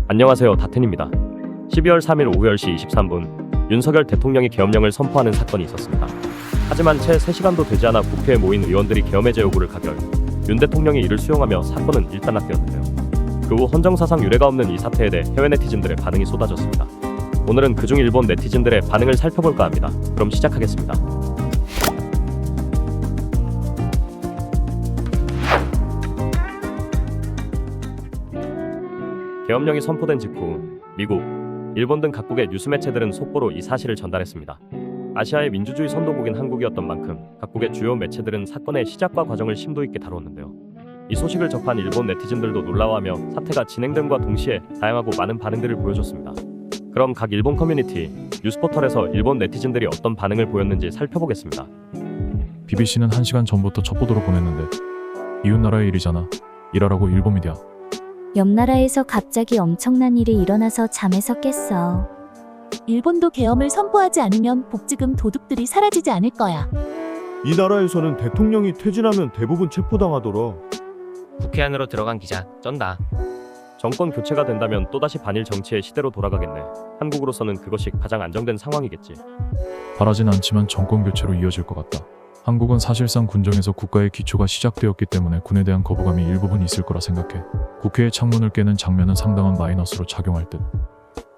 안녕하세요, 다텐입니다. 12월 3일 오후 10시 23분 윤석열 대통령이 계엄령을 선포하는 사건이 있었습니다. 하지만 채 3시간도 되지 않아 국회에 모인 의원들이 계엄 해제 요구를 가결, 윤 대통령이 이를 수용하며 사건은 일단락되었는데요. 그 후 헌정사상 유례가 없는 이 사태에 대해 해외 네티즌들의 반응이 쏟아졌습니다. 오늘은 그중 일본 네티즌들의 반응을 살펴볼까 합니다. 그럼 시작하겠습니다. 계엄령이 선포된 직후 미국, 일본 등 각국의 뉴스 매체들은 속보로 이 사실을 전달했습니다. 아시아의 민주주의 선도국인 한국이었던 만큼 각국의 주요 매체들은 사건의 시작과 과정을 심도 있게 다루었는데요. 이 소식을 접한 일본 네티즌들도 놀라워하며 사태가 진행됨과 동시에 다양하고 많은 반응들을 보여줬습니다. 그럼 각 일본 커뮤니티, 뉴스포털에서 일본 네티즌들이 어떤 반응을 보였는지 살펴보겠습니다. BBC는 1시간 전부터 첩보도로 보냈는데 이웃나라의 일이잖아. 일하라고 일본 미디어. 옆 나라에서 갑자기 엄청난 일이 일어나서 잠에서 깼어. 일본도 계엄을 선포하지 않으면 복지금 도둑들이 사라지지 않을 거야. 이 나라에서는 대통령이 퇴진하면 대부분 체포당하더라. 국회 안으로 들어간 기자 쩐다. 정권 교체가 된다면 또다시 반일 정치의 시대로 돌아가겠네. 한국으로서는 그것이 가장 안정된 상황이겠지. 바라진 않지만 정권 교체로 이어질 것 같다. 한국은 사실상 군정에서 국가의 기초가 시작되었기 때문에 군에 대한 거부감이 일부분 있을 거라 생각해. 국회의 창문을 깨는 장면은 상당한 마이너스로 작용할 듯.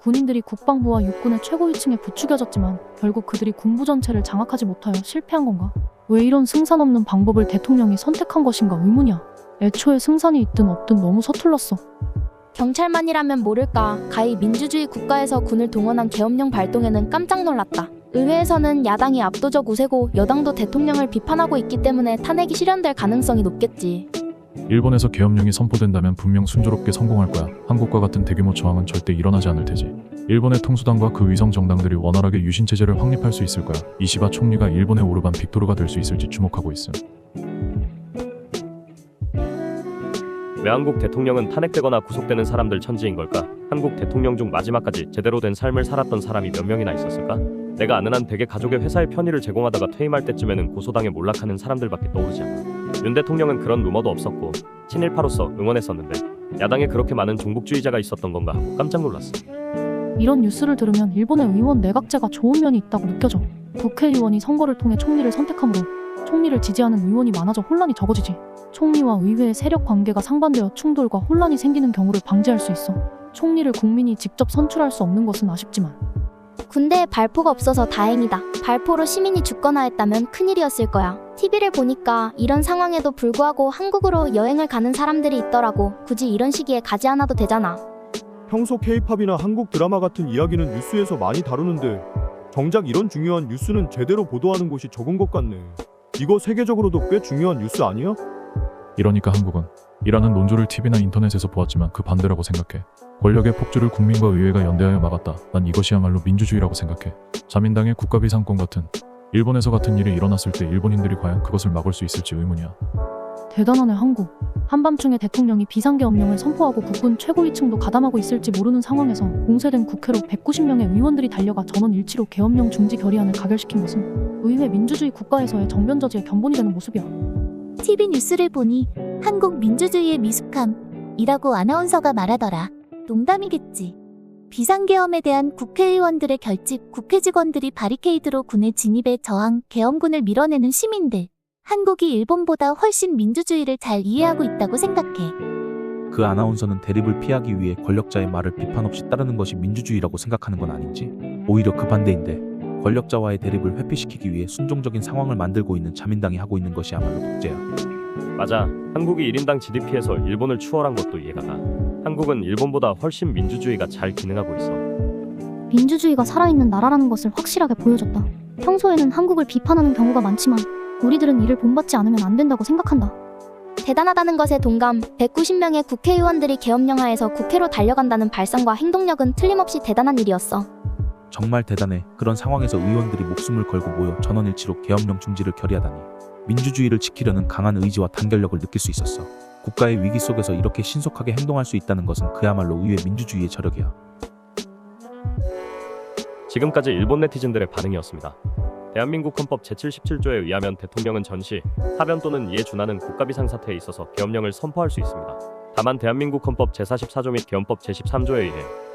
군인들이 국방부와 육군의 최고위층에 부추겨졌지만 결국 그들이 군부 전체를 장악하지 못하여 실패한 건가? 왜 이런 승산 없는 방법을 대통령이 선택한 것인가 의문이야. 애초에 승산이 있든 없든 너무 서툴렀어. 경찰만이라면 모를까. 가히 민주주의 국가에서 군을 동원한 계엄령 발동에는 깜짝 놀랐다. 의회에서는 야당이 압도적 우세고 여당도 대통령을 비판하고 있기 때문에 탄핵이 실현될 가능성이 높겠지. 일본에서 계엄령이 선포된다면 분명 순조롭게 성공할 거야. 한국과 같은 대규모 저항은 절대 일어나지 않을 테지. 일본의 통수당과 그 위성 정당들이 원활하게 유신 체제를 확립할 수 있을 거야. 이시바 총리가 일본의 오르반 빅토르가 될 수 있을지 주목하고 있음. 왜 한국 대통령은 탄핵되거나 구속되는 사람들 천지인 걸까? 한국 대통령 중 마지막까지 제대로 된 삶을 살았던 사람이 몇 명이나 있었을까? 내가 아는 한 대개 가족의 회사의 편의를 제공하다가 퇴임할 때쯤에는 고소당해 몰락하는 사람들밖에 떠오르지 않아. 윤 대통령은 그런 루머도 없었고 친일파로서 응원했었는데 야당에 그렇게 많은 종북주의자가 있었던 건가 하고 깜짝 놀랐어. 이런 뉴스를 들으면 일본의 의원 내각제가 좋은 면이 있다고 느껴져. 국회의원이 선거를 통해 총리를 선택하므로 총리를 지지하는 의원이 많아져 혼란이 적어지지. 총리와 의회의 세력 관계가 상반되어 충돌과 혼란이 생기는 경우를 방지할 수 있어. 총리를 국민이 직접 선출할 수 없는 것은 아쉽지만 군대에 발포가 없어서 다행이다. 발포로 시민이 죽거나 했다면 큰일이었을 거야. TV를 보니까 이런 상황에도 불구하고 한국으로 여행을 가는 사람들이 있더라고. 굳이 이런 시기에 가지 않아도 되잖아. 평소 K-팝이나 한국 드라마 같은 이야기는 뉴스에서 많이 다루는데 정작 이런 중요한 뉴스는 제대로 보도하는 곳이 적은 것 같네. 이거 세계적으로도 꽤 중요한 뉴스 아니야? 이러니까 한국은 이라는 논조를 TV나 인터넷에서 보았지만 그 반대라고 생각해. 권력의 폭주를 국민과 의회가 연대하여 막았다. 난 이것이야말로 민주주의라고 생각해. 자민당의 국가비상권 같은 일본에서 같은 일이 일어났을 때 일본인들이 과연 그것을 막을 수 있을지 의문이야. 대단하네 한국. 한밤중에 대통령이 비상계엄령을 선포하고 국군 최고위층도 가담하고 있을지 모르는 상황에서 공세된 국회로 190명의 의원들이 달려가 전원일치로 계엄령 중지 결의안을 가결시킨 것은 의회 민주주의 국가에서의 정변저지의 견본이 되는 모습이야. TV 뉴스를 보니 한국 민주주의의 미숙함이라고 아나운서가 말하더라. 농담이겠지. 비상계엄에 대한 국회의원들의 결집, 국회 직원들이 바리케이드로 군의 진입에 저항, 계엄군을 밀어내는 시민들. 한국이 일본보다 훨씬 민주주의를 잘 이해하고 있다고 생각해. 그 아나운서는 대립을 피하기 위해 권력자의 말을 비판 없이 따르는 것이 민주주의라고 생각하는 건 아닌지? 오히려 그 반대인데 권력자와의 대립을 회피시키기 위해 순종적인 상황을 만들고 있는 자민당이 하고 있는 것이야말로 독재야. 맞아. 한국이 1인당 GDP에서 일본을 추월한 것도 이해가 가. 한국은 일본보다 훨씬 민주주의가 잘 기능하고 있어. 민주주의가 살아있는 나라라는 것을 확실하게 보여줬다. 평소에는 한국을 비판하는 경우가 많지만 우리들은 이를 본받지 않으면 안 된다고 생각한다. 대단하다는 것에 동감. 190명의 국회의원들이 계엄령 하에서 국회로 달려간다는 발상과 행동력은 틀림없이 대단한 일이었어. 정말 대단해. 그런 상황에서 의원들이 목숨을 걸고 모여 전원일치로 계엄령 중지를 결의하다니. 민주주의를 지키려는 강한 의지와 단결력을 느낄 수 있었어. 국가의 위기 속에서 이렇게 신속하게 행동할 수 있다는 것은 그야말로 의회 민주주의의 저력이야. 지금까지 일본 네티즌들의 반응이었습니다. 대한민국 헌법 제77조에 의하면 대통령은 전시, 사변 또는 이에 준하는 국가비상사태에 있어서 계엄령을 선포할 수 있습니다. 다만 대한민국 헌법 제44조 및 계엄법 제13조에 의해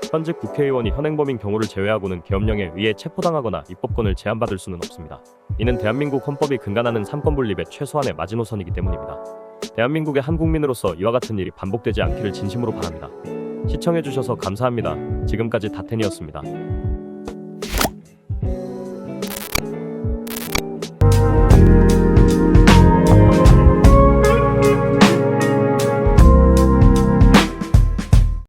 현직 국회의원이 현행범인 경우를 제외하고는 계엄령에 의해 체포당하거나 입법권을 제한받을 수는 없습니다. 이는 대한민국 헌법이 근간하는 삼권 분립의 최소한의 마지노선이기 때문입니다. 대한민국의 한 국민으로서 이와 같은 일이 반복되지 않기를 진심으로 바랍니다. 시청해주셔서 감사합니다. 지금까지 다텐이었습니다.